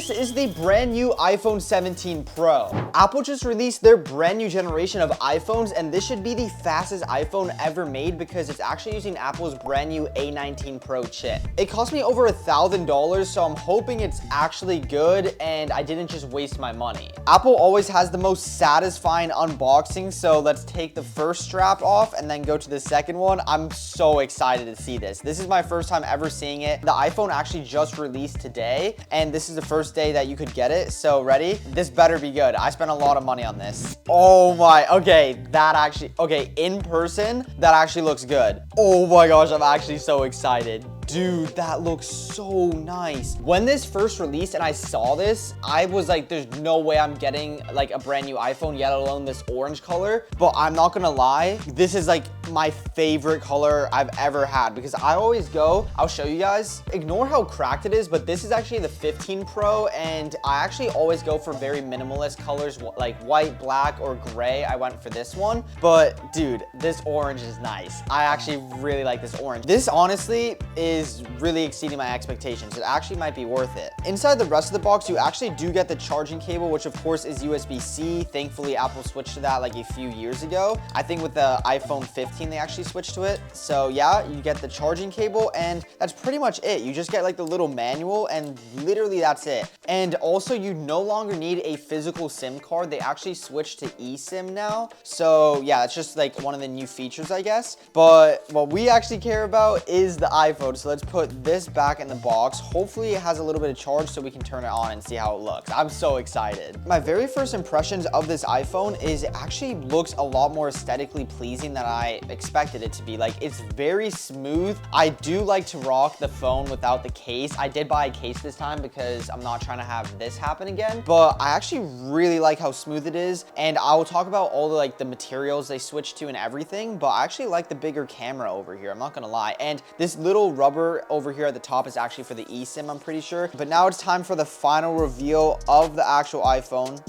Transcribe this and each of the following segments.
This is the brand new iPhone 17 Pro. Apple just released their brand new generation of iPhones, and this should be the fastest iPhone ever made because it's actually using Apple's brand new A19 Pro chip. It cost me over $1,000, so I'm hoping it's actually good and I didn't just waste my money. Apple always has the most satisfying unboxing, so let's take the first strap off and then go to the second one. I'm so excited to see this. This is my first time ever seeing it. The iPhone actually just released today, and this is the first day that you could get it. So ready? This better be good. I spent a lot of money on this. Oh my, okay, in person, that actually looks good. Oh my gosh, I'm actually so excited. Dude, that looks so nice. When this first released and I saw this, I was like, there's no way I'm getting like a brand new iPhone, yet alone this orange color. But I'm not gonna lie, this is like my favorite color I've ever had because I always go, I'll show you guys, ignore how cracked it is, but this is actually the 15 Pro, and I actually always go for very minimalist colors like white, black, or gray. I went for this one, but dude, this orange is nice. I actually really like this orange. This honestly is really exceeding my expectations. It actually might be worth it. Inside the rest of the box, you actually do get the charging cable, which of course is USB-C. Thankfully, Apple switched to that like a few years ago. I think with the iPhone 15, they actually switched to it. So yeah, you get the charging cable, and that's pretty much it. You just get like the little manual, and literally that's it. And also, you no longer need a physical SIM card. They actually switched to eSIM now. So yeah, it's just like one of the new features, I guess. But what we actually care about is the iPhone. So let's put this back in the box. Hopefully it has a little bit of charge so we can turn it on and see how it looks. I'm so excited. My very first impressions of this iPhone is it actually looks a lot more aesthetically pleasing than I expected it to be. Like, it's very smooth. I do like to rock the phone without the case. I did buy a case this time because I'm not trying to have this happen again, but I actually really like how smooth it is, and I will talk about all the materials they switched to and everything, but I actually like the bigger camera over here, I'm not gonna lie. And this little rubber over here at the top is actually for the eSIM, I'm pretty sure. But now it's time for the final reveal of the actual iPhone.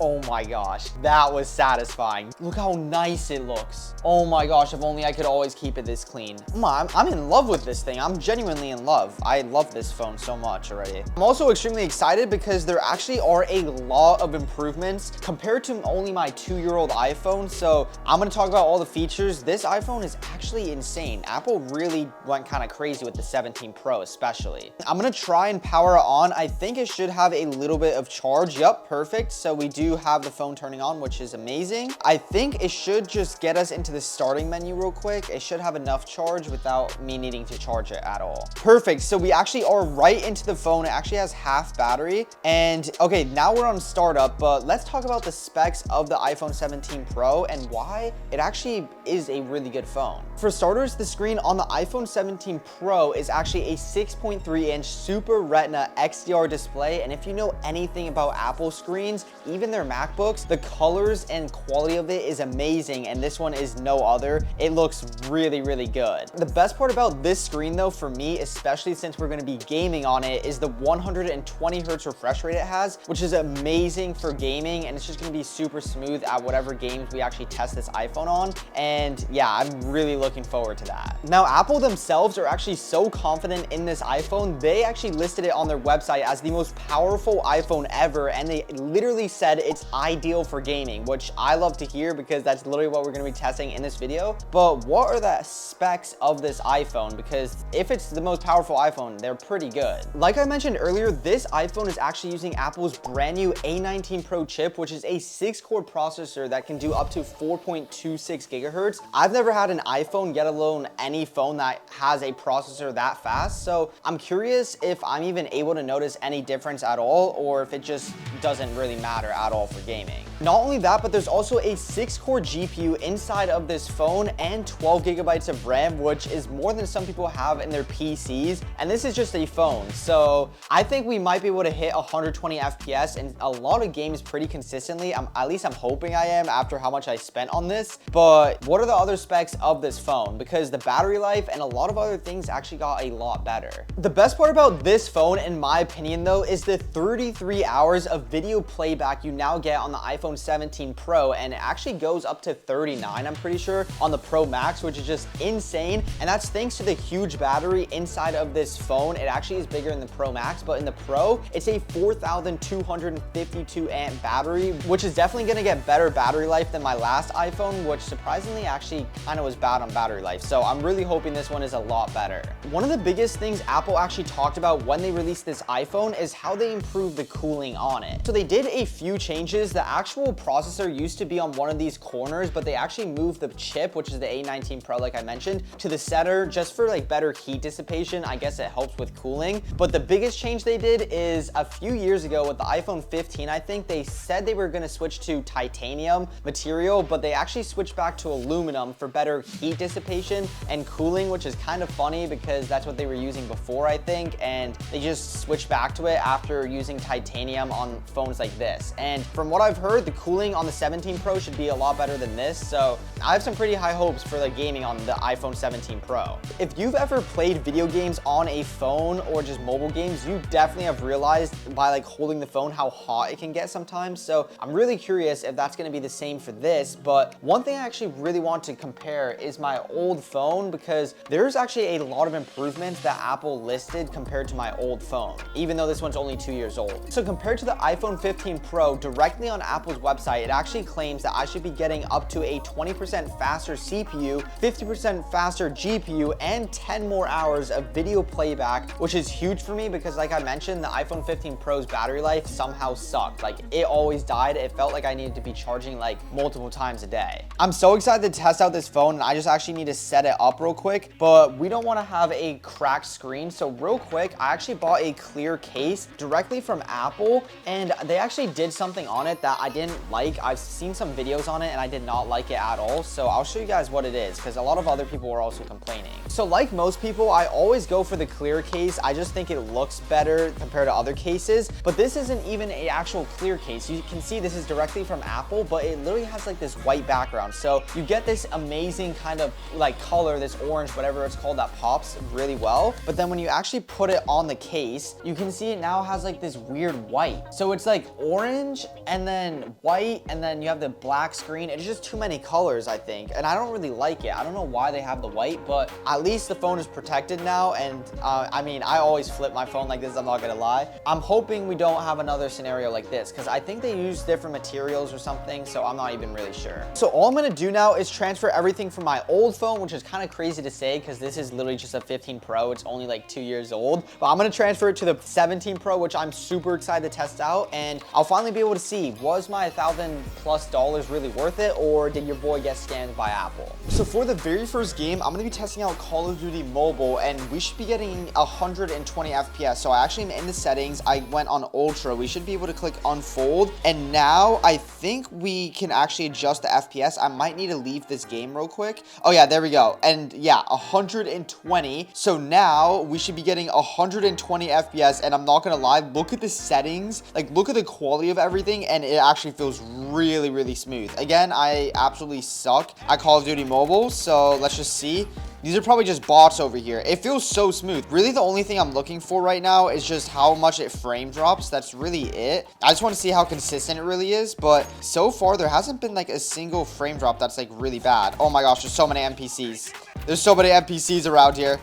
Oh my gosh, that was satisfying. Look how nice it looks. Oh my gosh, if only I could always keep it this clean. I'm in love with this thing. I'm genuinely in love. I love this phone so much already. I'm also extremely excited because there actually are a lot of improvements compared to only my 2-year-old iPhone. So I'm gonna talk about all the features. This iPhone is actually insane. Apple really went kind of crazy with the 17 Pro especially. I'm gonna try and power it on. I think it should have a little bit of charge. Yup, perfect. So we do have the phone turning on, which is amazing. I think it should just get us into the starting menu real quick. It should have enough charge without me needing to charge it at all. Perfect. So we actually are right into the phone. It actually has half battery. And okay, now we're on startup, but let's talk about the specs of the iPhone 17 Pro and why it actually is a really good phone. For starters, the screen on the iPhone 17 Pro is actually a 6.3-inch Super Retina XDR display. And if you know anything about Apple screens, even their MacBooks, the colors and quality of it is amazing, and this one is no other. It looks really, really good. The best part about this screen though, for me, especially since we're gonna be gaming on it, is the 120 Hz refresh rate it has, which is amazing for gaming, and it's just gonna be super smooth at whatever games we actually test this iPhone on. And yeah, I'm really looking forward to that. Now, Apple themselves are actually so confident in this iPhone, they actually listed it on their website as the most powerful iPhone ever, and they literally said it's ideal for gaming, which I love to hear because that's literally what we're going to be testing in this video. But what are the specs of this iPhone? Because if it's the most powerful iPhone, they're pretty good. Like I mentioned earlier, this iPhone is actually using Apple's brand new A19 Pro chip, which is a 6-core processor that can do up to 4.26 gigahertz. I've never had an iPhone, yet alone any phone that has a processor that fast. So I'm curious if I'm even able to notice any difference at all, or if it just doesn't really matter at all for gaming. Not only that, but there's also a 6-core GPU inside of this phone and 12 gigabytes of RAM, which is more than some people have in their PCs. And this is just a phone. So I think we might be able to hit 120 FPS in a lot of games pretty consistently. At least I'm hoping I am after how much I spent on this. But what are the other specs of this phone? Because the battery life and a lot of other things actually got a lot better. The best part about this phone, in my opinion though, is the 33 hours of video playback you now get on the iPhone iPhone 17 Pro, and it actually goes up to 39, I'm pretty sure, on the Pro Max, which is just insane. And that's thanks to the huge battery inside of this phone. It actually is bigger in the Pro Max, but in the Pro, it's a 4,252 amp battery, which is definitely gonna get better battery life than my last iPhone, which surprisingly actually kind of was bad on battery life. So I'm really hoping this one is a lot better. One of the biggest things Apple actually talked about when they released this iPhone is how they improved the cooling on it. So they did a few changes. The actual processor used to be on one of these corners, but they actually moved the chip, which is the A19 Pro like I mentioned, to the center just for like better heat dissipation. I guess it helps with cooling. But the biggest change they did is a few years ago with the iPhone 15, I think they said they were gonna switch to titanium material, but they actually switched back to aluminum for better heat dissipation and cooling, which is kind of funny because that's what they were using before, I think, and they just switched back to it after using titanium on phones like this. And from what I've heard, the cooling on the 17 Pro should be a lot better than this, so I have some pretty high hopes for the gaming on the iPhone 17 Pro. If you've ever played video games on a phone or just mobile games, you definitely have realized by like holding the phone how hot it can get sometimes. So I'm really curious if that's gonna be the same for this. But one thing I actually really want to compare is my old phone, because there's actually a lot of improvements that Apple listed compared to my old phone, even though this one's only 2 years old. So compared to the iPhone 15 Pro, directly on Apple's website, it actually claims that I should be getting up to a 20% faster CPU, 50% faster GPU, and 10 more hours of video playback, which is huge for me because like I mentioned, the iPhone 15 Pro's battery life somehow sucked. Like it always died. It felt like I needed to be charging like multiple times a day. I'm so excited to test out this phone, and I just actually need to set it up real quick, but we don't want to have a cracked screen. So real quick, I actually bought a clear case directly from Apple, and they actually did something on it that I didn't like. I've seen some videos on it and I did not like it at all. So I'll show you guys what it is because a lot of other people were also complaining. So like most people, I always go for the clear case. I just think it looks better compared to other cases, but this isn't even an actual clear case. You can see this is directly from Apple, but it literally has like this white background. So you get this amazing kind of like color, this orange, whatever it's called, that pops really well. But then when you actually put it on the case, you can see it now has like this weird white. So it's like orange and then white, and then you have the black screen. It's just too many colors, I think, and I don't really like it. I don't know why they have the white, but at least the phone is protected now. And I mean, I always flip my phone like this, I'm not gonna lie. I'm hoping we don't have another scenario like this because I think they use different materials or something, so I'm not even really sure. So all I'm gonna do now is transfer everything from my old phone, which is kind of crazy to say because this is literally just a 15 Pro. It's only like 2 years old, but I'm gonna transfer it to the 17 Pro, which I'm super excited to test out, and I'll finally be able to see, was my $1,000+ really worth it, or did your boy get scammed by Apple? So for the very first game, I'm gonna be testing out Call of Duty Mobile, and we should be getting 120 FPS. So I actually am in the settings. I went on Ultra. We should be able to click Unfold, and now I think we can actually adjust the FPS. I might need to leave this game real quick. Oh yeah, there we go. And yeah, 120. So now we should be getting 120 FPS, and I'm not gonna lie, look at the settings, like look at the quality of everything, and it actually feels really, really smooth. Again, I absolutely suck at Call of Duty Mobile, so let's just see. These are probably just bots over here. It feels so smooth. Really, the only thing I'm looking for right now is just how much it frame drops. That's really it. I just want to see how consistent it really is, but so far there hasn't been like a single frame drop that's like really bad. Oh my gosh, there's so many NPCs. There's so many NPCs around here.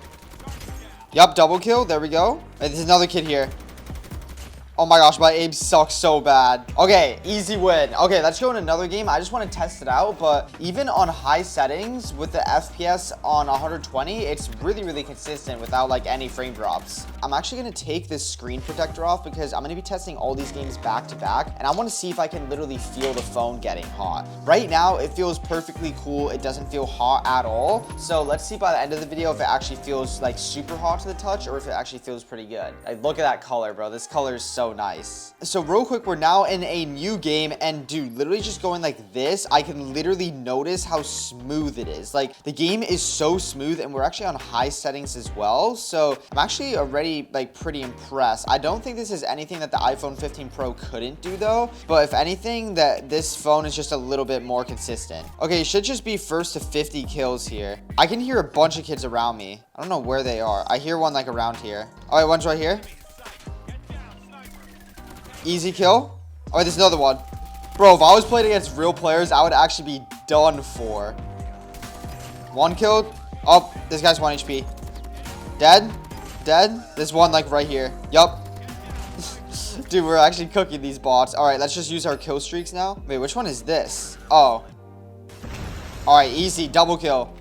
Yup, double kill. There we go. There's another kid here. Oh my gosh, my aim sucks so bad. Okay, easy win. Okay, let's go in another game. I just want to test it out, but even on high settings with the FPS on 120, it's really, really consistent without like any frame drops. I'm actually going to take this screen protector off because I'm going to be testing all these games back to back, and I want to see if I can literally feel the phone getting hot. Right now, it feels perfectly cool. It doesn't feel hot at all. So let's see by the end of the video if it actually feels like super hot to the touch or if it actually feels pretty good. Like, look at that color, bro. This color is so nice. So real quick, we're now in a new game, and dude, literally just going like this, I can literally notice how smooth it is. Like, the game is so smooth, and we're actually on high settings as well. So I'm actually already like pretty impressed. I don't think this is anything that the iPhone 15 Pro couldn't do though, but if anything, that this phone is just a little bit more consistent. Okay, it should just be first to 50 kills here. I can hear a bunch of kids around me. I don't know where they are. I hear one like around here. Oh wait, one's right here. Easy kill. Oh, there's another one. Bro, if I was playing against real players, I would actually be done for. One killed. Oh, this guy's 1 HP. Dead. Dead. There's one like right here. Yup. Dude, we're actually cooking these bots. All right, let's just use our kill streaks now. Wait, which one is this? Oh. All right, easy. Double kill.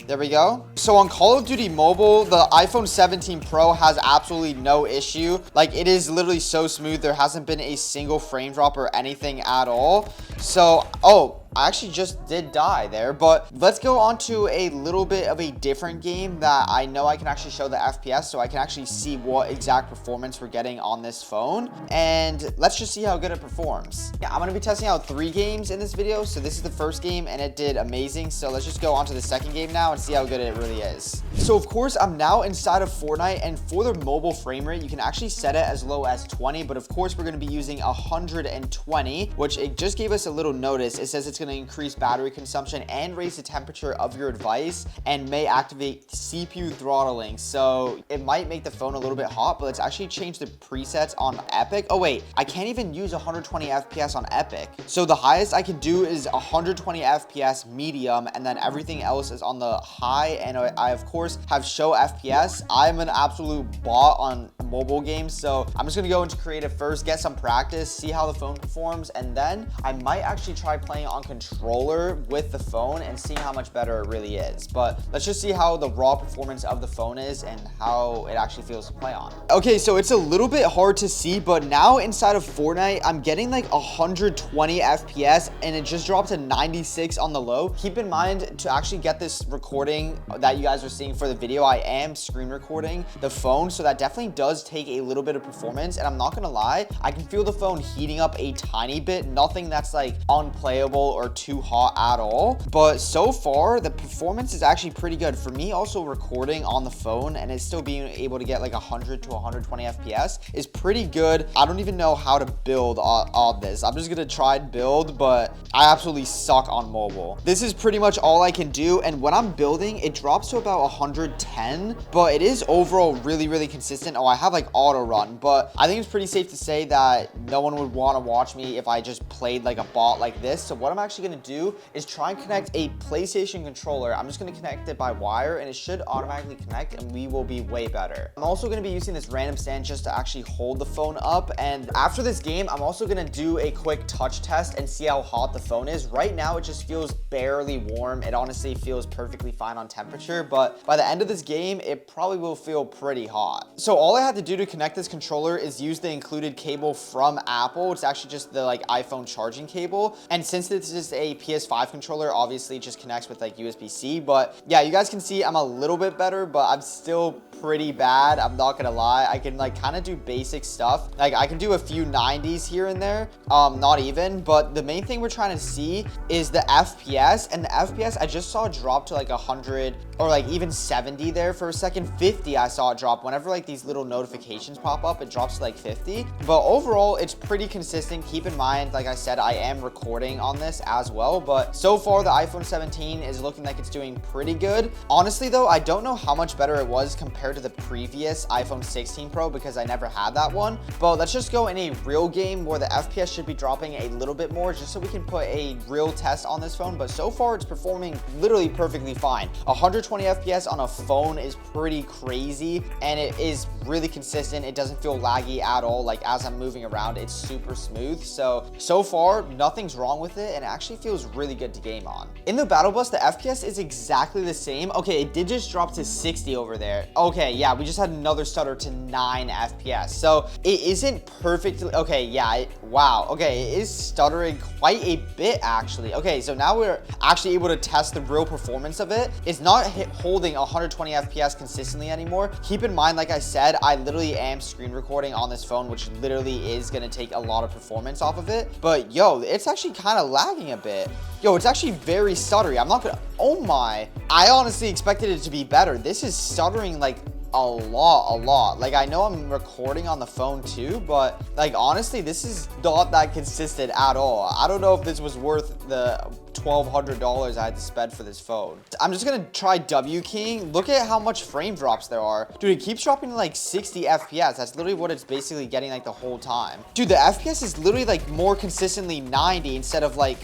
There we go. So on Call of Duty Mobile, the iPhone 17 Pro has absolutely no issue. Like, it is literally so smooth. There hasn't been a single frame drop or anything at all. So, oh, I actually just did die there, but let's go on to a little bit of a different game that I know I can actually show the FPS, so I can actually see what exact performance we're getting on this phone, and let's just see how good it performs. Yeah, I'm gonna be testing out 3 games in this video, so this is the first game, and it did amazing, so let's just go on to the second game now and see how good it really is. So of course, I'm now inside of Fortnite, and for the mobile frame rate, you can actually set it as low as 20, but of course, we're gonna be using 120, which it just gave us a little notice. It says it's going to increase battery consumption and raise the temperature of your device and may activate CPU throttling. So it might make the phone a little bit hot, but let's actually change the presets on Epic. Oh wait, I can't even use 120 FPS on Epic. So the highest I can do is 120 FPS medium, and then everything else is on the high. And I of course have show FPS. I'm an absolute bot on mobile games, so I'm just gonna go into creative first, get some practice, see how the phone performs, and then I might actually try playing on controller with the phone and see how much better it really is. But let's just see how the raw performance of the phone is and how it actually feels to play on. Okay, so it's a little bit hard to see, but now inside of Fortnite, I'm getting like 120 FPS and it just dropped to 96 on the low. Keep in mind, to actually get this recording that you guys are seeing for the video, I am screen recording the phone, so that definitely does take a little bit of performance, and I'm not gonna lie, I can feel the phone heating up a tiny bit. Nothing that's like unplayable or too hot at all, but so far the performance is actually pretty good for me. Also recording on the phone and it's still being able to get like 100 to 120 FPS is pretty good. I don't even know how to build on this. I'm just gonna try and build, but I absolutely suck on mobile. This is pretty much all I can do, and when I'm building, it drops to about 110, but it is overall really consistent. Oh, I have like auto run, but I think it's pretty safe to say that no one would want to watch me if I just played like a bot like this. So what I'm actually going to do is try and connect a PlayStation controller. I'm just going to connect it by wire, and it should automatically connect, and we will be way better. I'm also going to be using this random stand just to actually hold the phone up, and after this game, I'm also going to do a quick touch test and see how hot the phone is. Right now, it just feels barely warm. It honestly feels perfectly fine on temperature, but by the end of this game, it probably will feel pretty hot. So all I had to do to connect this controller is use the included cable from Apple. It's actually just the like iPhone charging cable, and since this is a PS5 controller, obviously it just connects with like USB-C. But yeah, you guys can see I'm a little bit better, but I'm still pretty bad. I'm not gonna lie. I can like kind of do basic stuff. Like I can do a few 90s here and there, not even, but the main thing we're trying to see is the FPS, and the FPS I just saw drop to like 100 or like even 70 there for a second. 50 I saw it drop. Whenever like these little notifications pop up, it drops to like 50, but overall it's pretty consistent. Keep in mind, like I said, I am recording on this as well, but so far the iPhone 17 is looking like it's doing pretty good. Honestly though, I don't know how much better it was compared to the previous iPhone 16 Pro because I never had that one, but let's just go in a real game where the FPS should be dropping a little bit more just so we can put a real test on this phone. But so far it's performing literally perfectly fine. 120 FPS on a phone is pretty crazy, and it is really consistent. It doesn't feel laggy at all. Like as I'm moving around, it's super smooth. So far nothing's wrong with it, and it actually feels really good to game on. In the battle bus, the FPS is exactly the same. Okay, it did just drop to 60 over there. Okay, yeah, we just had another stutter to 9 FPS. So it isn't perfectly okay. Yeah, wow. Okay, it is stuttering quite a bit actually. Okay, so now we're actually able to test the real performance of it. It's not holding 120 FPS consistently anymore. Keep in mind, like I said, I literally am screen recording on this phone, which literally is gonna take a lot of performance off of it. But yo, it's actually kind of lagging a bit. Yo, it's actually very stuttery. I'm not gonna, oh my. I honestly expected it to be better. This is stuttering like a lot. Like, I know I'm recording on the phone too, but like, honestly, this is not that consistent at all. I don't know if this was worth the $1,200 I had to spend for this phone. I'm just gonna try W keying. Look at how much frame drops there are. Dude, it keeps dropping to like 60 FPS. That's literally what it's basically getting like the whole time. Dude, the FPS is literally like more consistently 90 instead of like,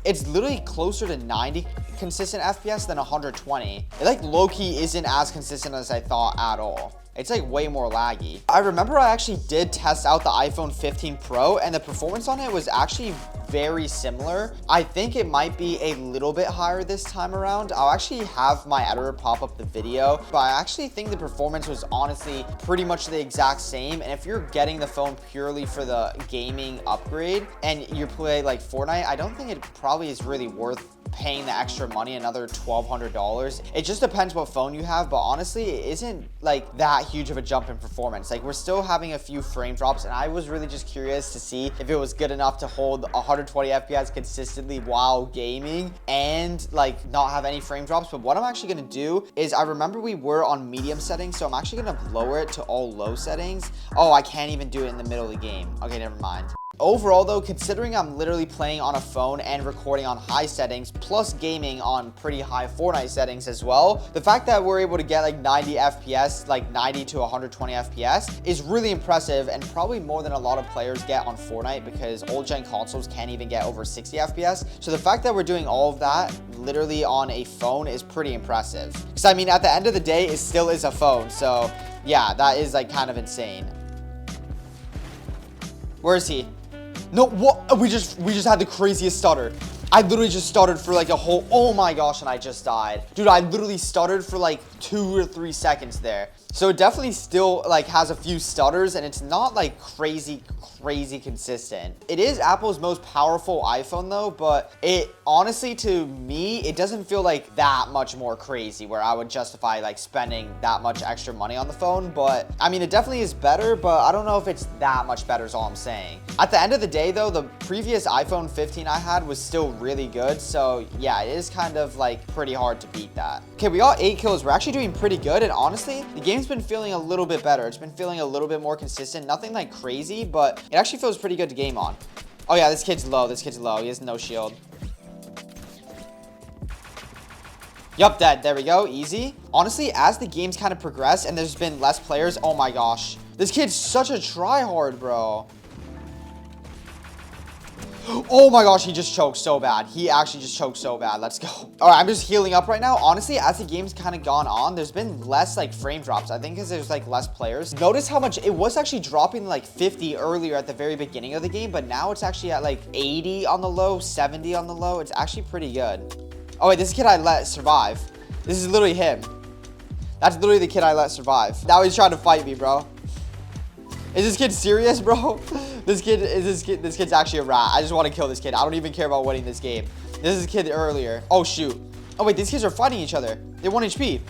it's literally closer to 90 consistent FPS than 120. It like low-key isn't as consistent as I thought at all. It's like way more laggy. I remember I actually did test out the iPhone 15 Pro and the performance on it was actually very similar. I think it might be a little bit higher this time around. I'll actually have my editor pop up the video, but I actually think the performance was honestly pretty much the exact same. And if you're getting the phone purely for the gaming upgrade and you play like Fortnite, I don't think it probably is really worth paying the extra money, another $1,200. It just depends what phone you have, but honestly, it isn't like that huge of a jump in performance. Like, we're still having a few frame drops, and I was really just curious to see if it was good enough to hold 120 FPS consistently while gaming and like not have any frame drops. But what I'm actually gonna do is, I remember we were on medium settings, so I'm actually gonna lower it to all low settings. Oh, I can't even do it in the middle of the game. Okay, never mind. Overall though, considering I'm literally playing on a phone and recording on high settings, plus gaming on pretty high Fortnite settings as well, the fact that we're able to get like 90 FPS, like 90 to 120 FPS is really impressive, and probably more than a lot of players get on Fortnite, because old gen consoles can't even get over 60 FPS. So the fact that we're doing all of that literally on a phone is pretty impressive. Because I mean, at the end of the day, it still is a phone. So yeah, that is like kind of insane. Where is he? No, what? We just had the craziest stutter. I literally just stuttered for like a whole, oh my gosh, and I just died. Dude, I literally stuttered for like 2 or 3 seconds there. So it definitely still like has a few stutters, and it's not like crazy consistent. It is Apple's most powerful iPhone though, but it honestly, to me, it doesn't feel like that much more crazy where I would justify like spending that much extra money on the phone. But I mean, it definitely is better, but I don't know if it's that much better is all I'm saying. At the end of the day though, the previous iPhone 15 I had was still really good. So yeah, it is kind of like pretty hard to beat that. Okay, we got 8 kills. We're actually doing pretty good, and honestly, the game's been feeling a little bit better. It's been feeling a little bit more consistent. Nothing like crazy, but it actually feels pretty good to game on. Oh yeah, this kid's low. This kid's low. He has no shield. Yup, dead. There we go. Easy. Honestly, as the games kind of progress and there's been less players, oh my gosh. This kid's such a tryhard, bro. Oh my gosh, he just choked so bad. He actually just choked so bad. Let's go. All right, I'm just healing up right now. Honestly, as the game's kind of gone on, there's been less like frame drops. I think because there's like less players. Notice how much it was actually dropping like 50 earlier at the very beginning of the game, but now it's actually at like 80 on the low, 70 on the low. It's actually pretty good. Oh wait, this kid I let survive. This is literally him. That's literally the kid I let survive. Now he's trying to fight me, bro. Is this kid serious, bro? This kid's actually a rat. I just want to kill this kid. I don't even care about winning this game. This is a kid earlier. Oh, shoot. Oh, wait, these kids are fighting each other. They're 1 HP.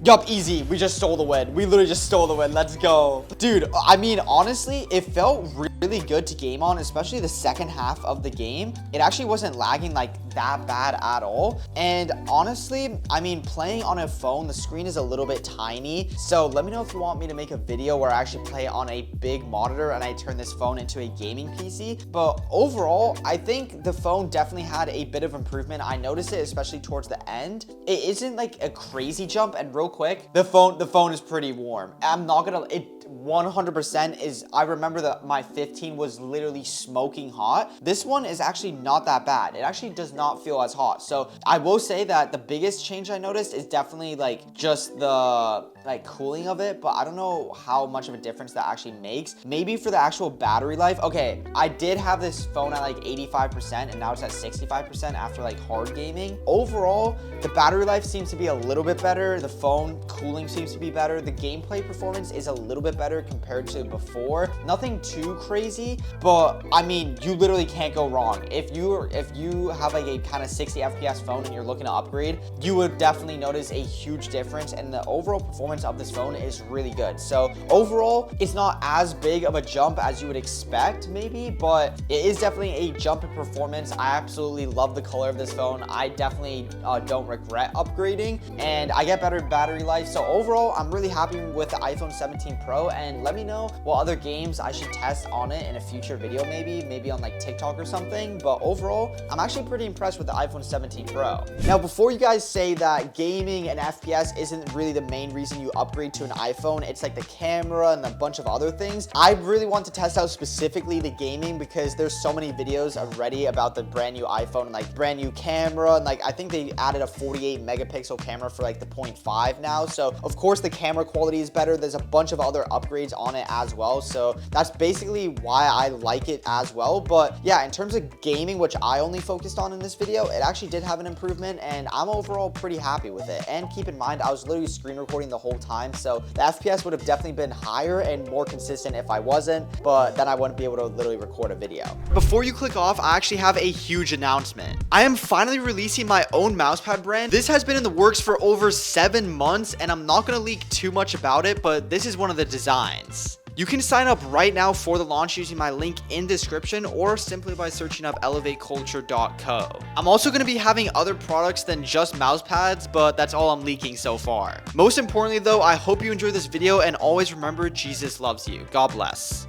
Yup, easy. We just stole the win. We literally just stole the win. Let's go. Dude, I mean, honestly, it felt really good to game on, especially the second half of the game. It actually wasn't lagging like that bad at all. And honestly, I mean, playing on a phone, the screen is a little bit tiny. So let me know if you want me to make a video where I actually play on a big monitor and I turn this phone into a gaming PC. But overall, I think the phone definitely had a bit of improvement. I noticed it, especially towards the end. It isn't like a crazy jump, and real quick, the phone is pretty warm. I'm not gonna, it 100% is, I remember that my 15 was literally smoking hot. This one is actually not that bad. It actually does not feel as hot. So I will say that the biggest change I noticed is definitely like just the like cooling of it, but I don't know how much of a difference that actually makes. Maybe for the actual battery life. Okay, I did have this phone at like 85% and now it's at 65% after like hard gaming. Overall, the battery life seems to be a little bit better. The phone cooling seems to be better. The gameplay performance is a little bit better compared to before. Nothing too crazy, but I mean, you literally can't go wrong. If you have like a kind of 60 FPS phone and you're looking to upgrade, you would definitely notice a huge difference, and the overall performance performance of this phone is really good. So overall, it's not as big of a jump as you would expect maybe, but it is definitely a jump in performance. I absolutely love the color of this phone. I definitely don't regret upgrading, and I get better battery life. So overall, I'm really happy with the iPhone 17 Pro, and let me know what other games I should test on it in a future video, maybe on like TikTok or something. But overall, I'm actually pretty impressed with the iPhone 17 Pro. Now, before you guys say that gaming and FPS isn't really the main reason you upgrade to an iPhone, it's like the camera and a bunch of other things, I really want to test out specifically the gaming because there's so many videos already about the brand new iPhone and like brand new camera, and like I think they added a 48 megapixel camera for like the 0.5 now. So of course the camera quality is better. There's a bunch of other upgrades on it as well. So that's basically why I like it as well. But yeah, in terms of gaming, which I only focused on in this video, it actually did have an improvement, and I'm overall pretty happy with it. And keep in mind, I was literally screen recording the whole time, so the FPS would have definitely been higher and more consistent if I wasn't, but then I wouldn't be able to literally record a video. Before you click off, I actually have a huge announcement. I am finally releasing my own mousepad brand. This has been in the works for over 7 months, and I'm not going to leak too much about it, but this is one of the designs. You can sign up right now for the launch using my link in description or simply by searching up elevateculture.co. I'm also going to be having other products than just mouse pads, but that's all I'm leaking so far. Most importantly though, I hope you enjoyed this video, and always remember, Jesus loves you. God bless.